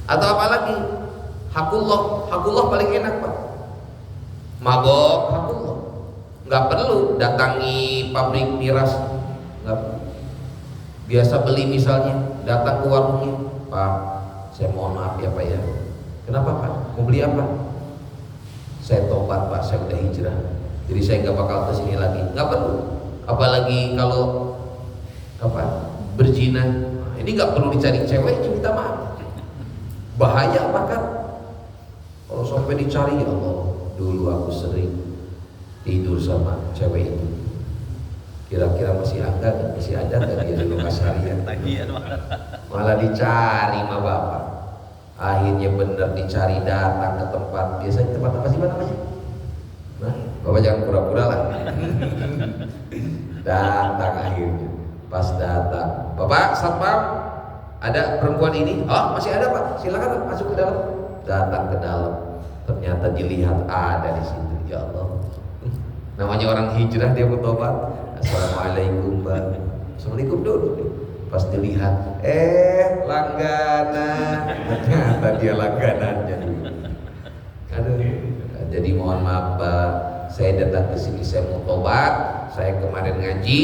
Atau apa lagi? Hakullah paling enak Pak. Mabok hakullah, nggak perlu datangi pabrik miras, nggak perlu. Biasa beli misalnya, datang ke warungnya, Pak, saya mohon maaf ya Pak ya. Kenapa Pak? Mau beli apa? Saya tobat Pak, saya udah hijrah, jadi saya nggak bakal kesini lagi. Nggak perlu. Apalagi kalau apa berzina, ini nggak perlu dicari ceweknya, minta maaf. Bahaya bahkan kalau sampai dicari, ya Allah, dulu aku sering tidur sama cewek itu. Kira-kira masih ada nggak dia di lokasi harian? Malah dicari sama bapak. Akhirnya bener dicari, datang ke tempat. Biasanya tempat apa sih namanya? Nah, bapak jangan pura-pura lah. Datang akhirnya. Pas datang, Bapak satpam, ada perempuan ini? Oh masih ada Pak, silakan masuk ke dalam. Datang ke dalam. Ternyata dilihat ada di situ, ya Allah. Namanya orang hijrah, dia bertobat. Assalamualaikum Mbak. Assalamualaikum dulu. Pas dilihat, langganan. Ternyata dia langganannya. Aduh. Jadi mohon maaf Pak, saya datang ke sini saya mau tobat. Saya kemarin ngaji,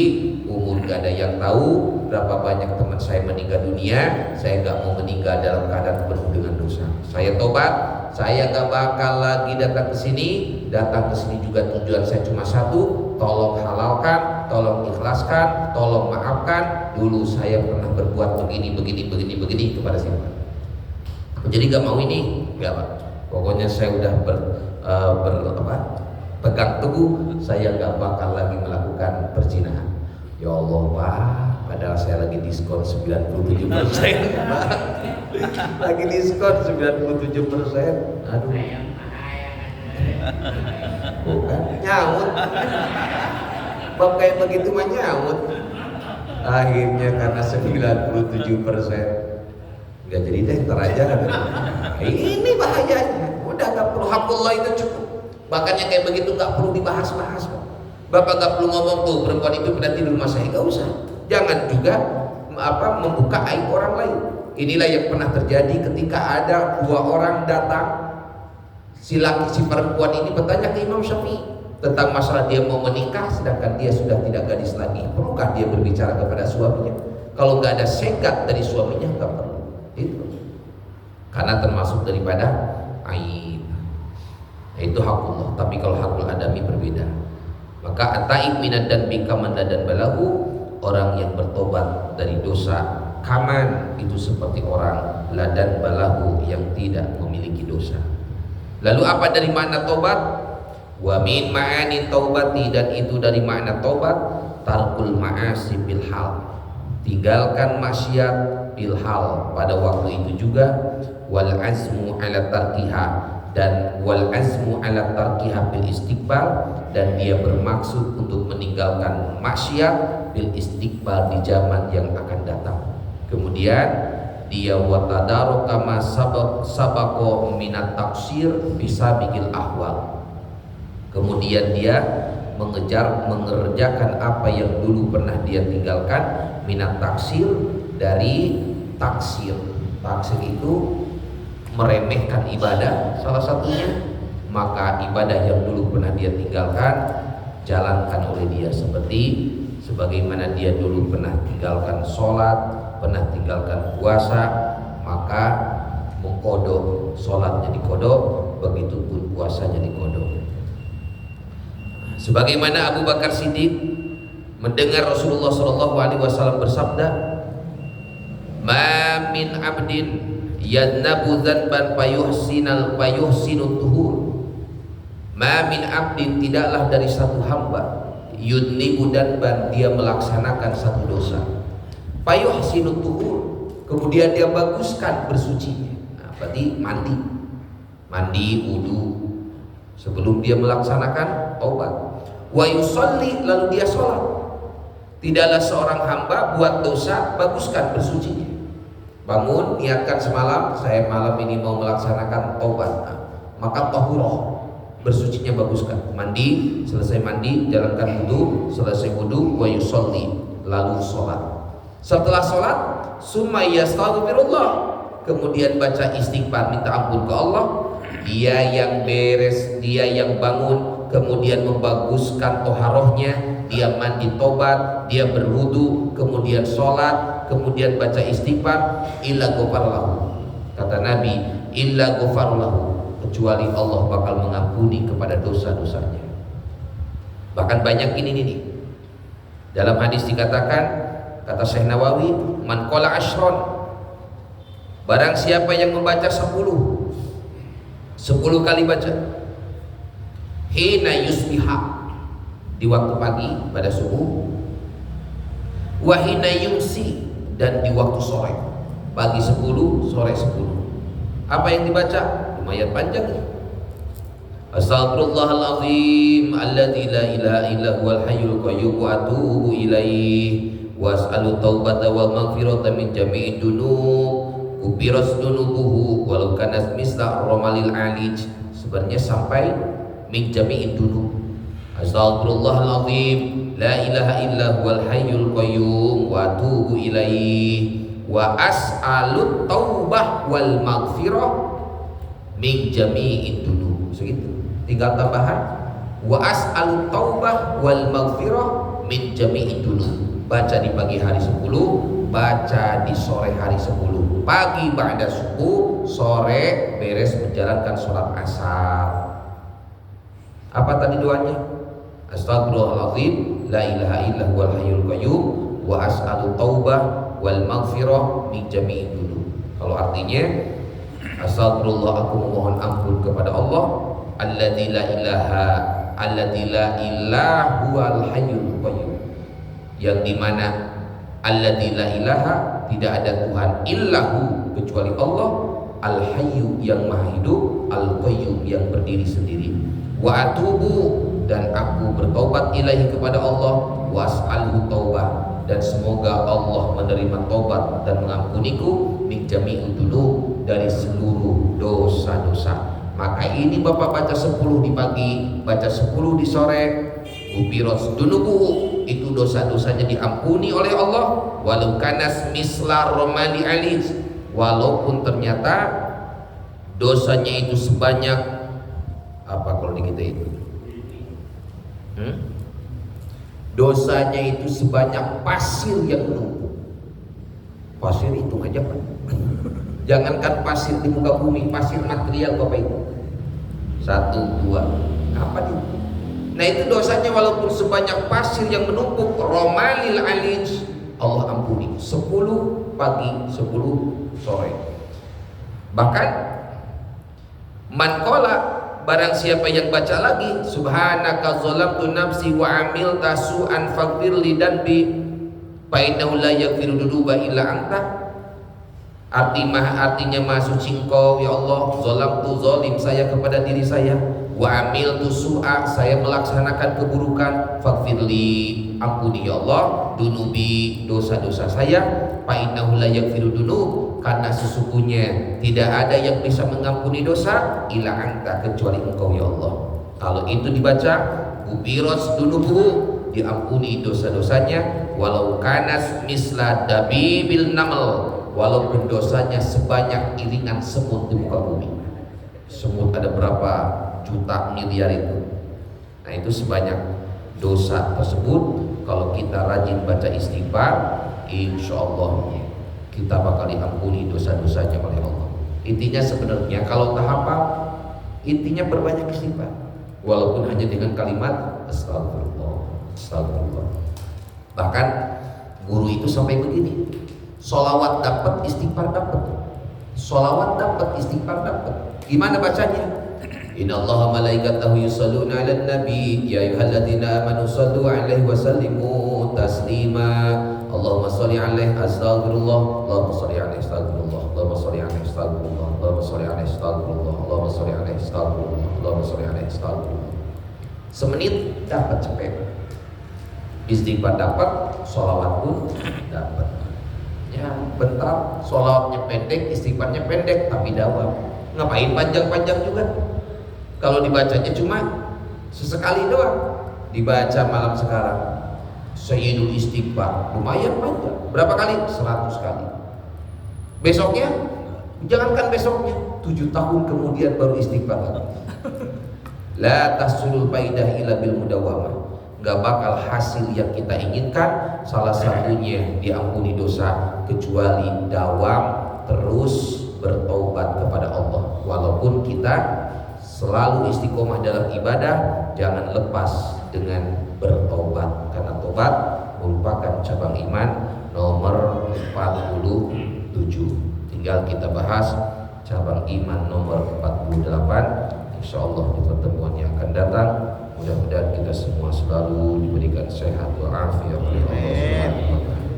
umur gak ada yang tahu berapa banyak teman saya meninggal dunia. Saya gak mau meninggal dalam keadaan penuh dengan dosa. Saya tobat, saya gak bakal lagi datang ke sini. Datang ke sini juga tujuan saya cuma satu, tolong halalkan, tolong ikhlaskan, tolong maafkan. Dulu saya pernah berbuat begini kepada siapa. Jadi gak mau ini, gak Pak. Pokoknya saya udah pegang teguh, saya gak bakal lagi melakukan perzinahan. Ya Allah Pak, padahal saya lagi diskon 97%. Lagi diskon 97%. Aduh. Bukan nyaut. Bab kayak begitu mah nyaut. Akhirnya karena 97% nggak jadi deh, ntar aja. Ini bahayanya. Udah nggak perlu, hakullah itu cukup. Makanya kayak begitu nggak perlu dibahas-bahas. Bapak nggak perlu ngomong tuh perempuan itu pernah tidur sama saya, nggak usah. Jangan juga membuka aib orang lain. Inilah yang pernah terjadi ketika ada dua orang datang. Si perempuan ini bertanya ke Imam Syafi'i tentang masalah dia mau menikah sedangkan dia sudah tidak gadis lagi. Perlukah dia berbicara kepada suaminya? Kalau nggak ada sekat dari suaminya nggak perlu. Itu karena termasuk daripada aib. Itu hakullah. Tapi kalau hakul adami berbeda. Maka at-taib minad dan bika mandadan balahu, orang yang bertobat dari dosa kaman itu seperti orang ladan balahu yang tidak memiliki dosa. Lalu apa dari makna tobat? Wa min ma'ani taubati, dan itu dari makna tobat tarkul ma'asi bil hal, tinggalkan maksiat bil hal pada waktu itu juga, wal azmu ala tarkiha, dan wal azmu ala tarkiha bil istiqbal, dan dia bermaksud untuk meninggalkan maksiat bil istiqbal di zaman yang akan datang. Kemudian dia watadaru kama sabako minat taksir bisa bikin ahwal. Kemudian dia mengerjakan apa yang dulu pernah dia tinggalkan, minat taksir, dari taksir. Taksir itu meremehkan ibadah salah satunya. Maka ibadah yang dulu pernah dia tinggalkan jalankan oleh dia, sebagaimana dia dulu pernah tinggalkan sholat, pernah tinggalkan puasa, maka mengkodok sholatnya dikodok, begitupun puasanya dikodok. Sebagaimana Abu Bakar Siddiq mendengar Rasulullah SAW bersabda, "Ma min abdin yadnabu dzanban fayuhsinu tuhur." Ma min abdin, tidaklah dari satu hamba, yudnibu dzanban, dia melaksanakan satu dosa, fayuhsinu tuhur, kemudian dia baguskan bersucinya. Nah, berarti mandi wudu sebelum dia melaksanakan taubat. Wa yusolli, lalu dia sholat. Tidaklah seorang hamba buat dosa, baguskan bersucinya. Bangun, niatkan semalam, saya malam ini mau melaksanakan taubat. Nah, maka tahuroh, bersucinya baguskan. Mandi, selesai mandi, jalankan wudu, selesai wudu, wa yusolli, lalu sholat. Setelah sholat, summa yastaghfirullah, kemudian baca istighfar, minta ampun ke Allah. Dia yang beres, dia yang bangun, kemudian membaguskan toharohnya, dia mandi tobat, dia berwudu, kemudian sholat, kemudian baca istighfar, illa ghafarlahu. Kata Nabi, illa ghafarlahu, kecuali Allah bakal mengampuni kepada dosa-dosanya. Bahkan banyak ini. Dalam hadis dikatakan, kata Syekh Nawawi, man qala ashron, barang siapa yang membaca 10 kali baca, hina yusbiha, di waktu pagi pada subuh, wa hina yumsi, dan di waktu sore, pagi 10, sore 10. Apa yang dibaca? Lumayan panjang. Astaghfirullahalazim alladzi la ilaha illa huwal hayyul qayyum wa atubu ilaihi was'alu taubata wal maghfirata min jami'id dunub ubiras dunubuhu walau kana misla romalil alij. Sebenarnya sampai min jami'id dunub. Astaghfirullahalazim la ilaha illa huwal hayyul qayyum wa atubu ilaihi wa as'alut taubah wal maghfirah min jami'id dunub. Segitu. Tinggal tambahan wa as'alut taubah wal maghfirah min jami'id dunub. Baca di pagi hari 10, baca di sore hari 10. Pagi ba'da subuh, sore beres menjalankan sholat asar. Apa tadi doanya? Astagfirullahaladzim la ilaha illa huwal hayyul qayyum wa as'alu taubah wal maghfirah min jami'id dunub. Kalau artinya, astagfirullah, aku memohon ampun kepada Allah, alladzi la ilaha huwal hayyul qayyum, yang dimana alladzi la ilaha, tidak ada Tuhan illahu kecuali Allah, al-hayyu yang maha hidup, al-qayyum yang berdiri sendiri, wa atubu dan aku bertobat ilahi kepada Allah, wa as'alhu taubah dan semoga Allah menerima taubat dan mengampuniku min jami'ud dzunub dari seluruh dosa-dosa. Maka ini Bapak baca 10 di pagi, baca 10 di sore, ubiros dunubu, itu dosa-dosanya diampuni oleh Allah, walau kanas misla romali alis, walaupun ternyata dosanya itu sebanyak apa kalau di kita itu dosanya itu sebanyak pasir yang menumpuk. Pasir itu aja Pak, jangankan pasir di muka bumi, pasir material Bapak itu 1, 2 apa itu. Nah itu dosanya walaupun sebanyak pasir yang menumpuk, romalil alij, Allah ampuni 10 pagi 10 sore. Bahkan man qala, barang siapa yang baca lagi subhanaka zalamtu nafsi wa amilta su'an faghfir li danbi fa innahu la yaghfiru dzunuba illa anta. Artinya maha suci Engkau ya Allah, zalamtu zalim saya kepada diri saya, wa amiltu su'a saya melaksanakan keburukan, faghfirli ampuni ya Allah dunubi dosa-dosa saya, fa innahu la yaghfiru dzunub karena sesungguhnya tidak ada yang bisa mengampuni dosa illa anta kecuali Engkau ya Allah. Kalau itu dibaca ubiros dunubu, diampuni dosa-dosanya, walau kanas misla dabibil namal, walaupun dosanya sebanyak iringan semut di muka bumi. Semut ada berapa juta miliar itu. Nah itu sebanyak dosa tersebut. Kalau kita rajin baca istighfar, insya Allah kita bakal diampuni dosa-dosanya oleh Allah. Intinya sebenarnya kalau tahapan, intinya berbanyak istighfar, walaupun hanya dengan kalimat astagfirullah, astagfirullah. Bahkan guru itu sampai begini, sholawat dapat, istighfar dapat. Sholawat dapat, istighfar dapat. Gimana bacanya? Innallaha malaikatahu yusholluna 'alan nabi ya ayyuhalladzina amanu shallu 'alaihi wa sallimu taslima. Allahumma sholli 'alaihi astaghfirullah, Allahumma sholli 'alaihi astaghfirullah, Allahumma sholli 'alaihi astaghfirullah, Allahumma sholli 'alaihi astaghfirullah, Allahumma sholli 'alaihi astaghfirullah, Allahumma sholli 'alaihi astaghfirullah. Semenit dapat cepet. Istighfar dapat, sholawat pun dapat. Ya, bentar sholawatnya pendek, istighfarnya pendek, tapi dawam. Ngapain panjang-panjang juga? Kalau dibacanya cuma sesekali doang, dibaca malam sekarang Sayyidul Istighfar, lumayan panjang. Berapa kali? 100 kali. Besoknya, jangankan besoknya, 7 tahun kemudian baru istighfar lagi. La tahsulul faidah illa bil mudawamah. Gak bakal hasil yang kita inginkan, salah satunya diampuni dosa, kecuali dawam terus bertaubat kepada Allah. Walaupun kita selalu istiqomah dalam ibadah, jangan lepas dengan bertaubat, karena taubat merupakan cabang iman nomor 47. Tinggal kita bahas cabang iman nomor 48 insyaallah di pertemuan yang akan datang. Mudah-mudahan kita semua selalu diberikan sehat walafiat oleh Allah Subhanahu wa taala.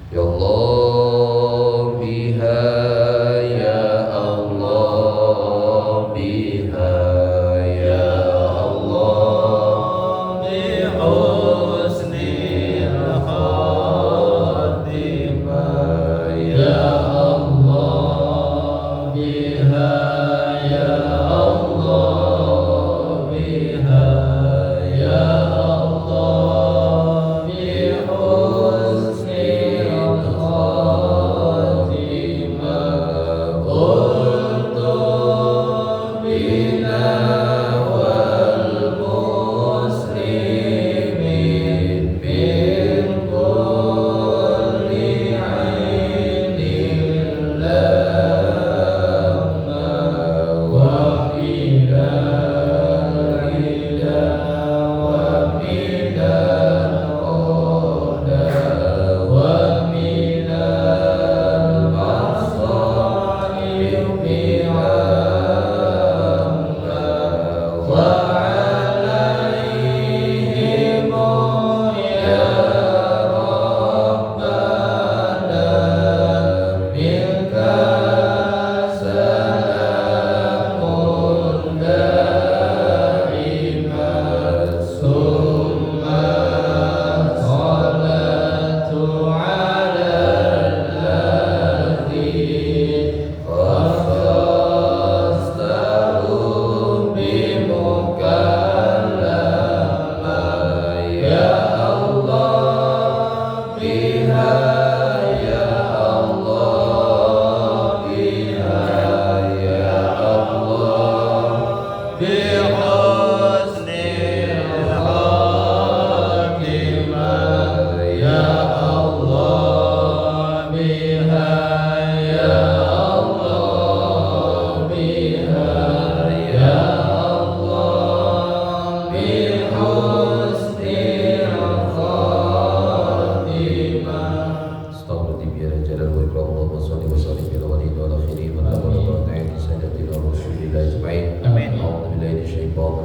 Ya Allah biha ya Allah biha ya Allah bi husnil khatimah ya Allah biha ya Allah biha ya Allah bi husnil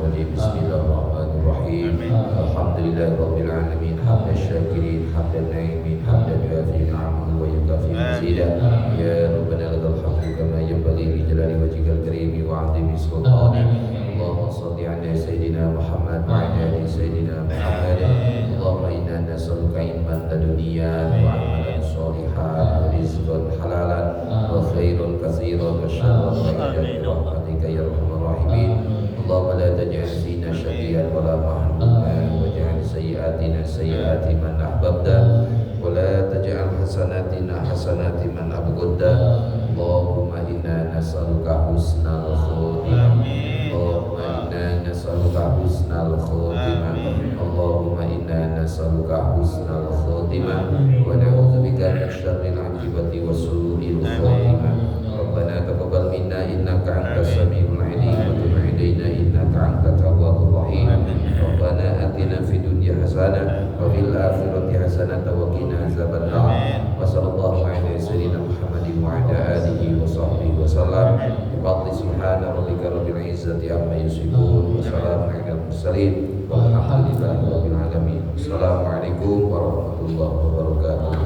الرجيم بسم الله الرحمن الرحيم الحمد لله رب العالمين حمد الشاكرين حمد الناعمين حمد يوافي نعمه ويكافئ مزيدا يا ربنا لك الحمد كما ينبغي لجلال وجهك الكريم وعظيم سلطانك اللهم صل على سيدنا محمد وعلى ال سيدنا محمد اللهم انا نسالك علما لدنيا وعملا صالحا ورزقا حلالا وخيرا كثيرا وشرا بعيدا برحمتك يا ارحم الراحمين اللهم لا تجعل فينا شقيا ولا محروما واجعل سيئاتنا سيئات من احببت ولا تجعل حسناتنا حسنات من أبغضت اللهم إنا نسألك حسن الخاتمة اللهم إنا نسألك حسن الخاتمة اللهم إنا نسألك حسن الخاتمة ونعوذ بك من شر العاقبة وسوء الخاتمة ربنا تقبل منا إنك أنت السميع العليم وتب علينا إنك أنت التواب الرحيم ربنا آتنا في الدنيا حسنة وفي الآخرة حسنة وقنا عذاب النار وصلى الله على سيدنا محمد وعلى آله وصحبه وسلم بفضل سبحان ربك رب العزة عما يصفون وسلام على المرسلين والحمد لله رب العالمين. السلام عليكم warahmatullahi wabarakatuh.